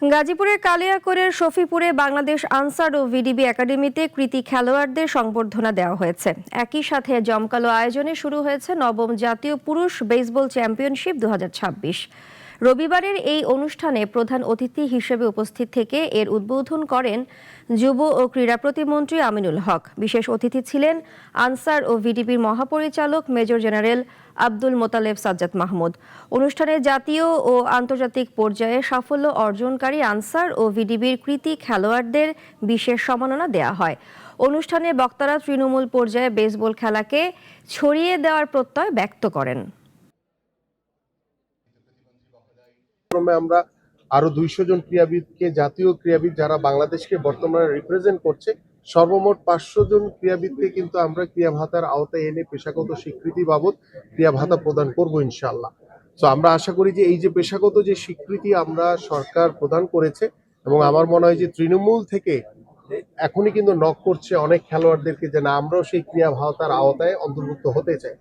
গাজীপুরের কালিয়াকৈরের শফিপুরে বাংলাদেশ আনসার ও ভিডিবি একাডেমিতে কৃতী খেলোয়াড়দের সংবর্ধনা দেওয়া হয়েছে। একই সাথে জমকালো আয়োজনে শুরু হয়েছে নবম জাতীয় পুরুষ বেসবল চ্যাম্পিয়নশিপ 2026। রবিবারের এই অনুষ্ঠানে প্রধান অতিথি হিসেবে উপস্থিত থেকে এর উদ্বোধন করেন যুব ও ক্রীড়া প্রতিমন্ত্রী আমিনুল হক। বিশেষ অতিথি ছিলেন আনসার ও ভিডিবির মহাপরিচালক মেজর জেনারেল আব্দুল মোতালেব সাজ্জাদ মাহমুদ। অনুষ্ঠানে জাতীয় ও আন্তর্জাতিক পর্যায়ে সাফল্য অর্জনকারী আনসার ও ভিডিবির কৃতী খেলোয়াড়দের বিশেষ সম্মাননা দেওয়া হয়। অনুষ্ঠানে বক্তারা তৃণমূল পর্যায়ে বেসবল খেলাকে ছড়িয়ে দেওয়ার প্রত্যয় ব্যক্ত করেন। আমরা আরো 200 জন ক্রীড়াবিদকে, জাতীয় ক্রীড়াবিদ যারা বাংলাদেশকে বর্তমানে রিপ্রেজেন্ট করছে, সর্বমোট 500 জন ক্রীড়াবিদকে কিন্তু আমরা ক্রীড়া ভাতার আওতায় এনে পেশাগত স্বীকৃতি বাবদ ক্রীড়া ভাতা প্রদান করব ইনশাআল্লাহ। তো আমরা আশা করি যে এই যে পেশাগত যে স্বীকৃতি আমরা সরকার প্রদান করেছে, এবং আমার মনে হয় যে তৃণমূল থেকে এখনই কিন্তু নক করছে অনেক খেলোয়াড়দেরকে যে না, আমরাও সেই ক্রীড়া ভাতার আওতায় অন্তর্ভুক্ত হতে চাই।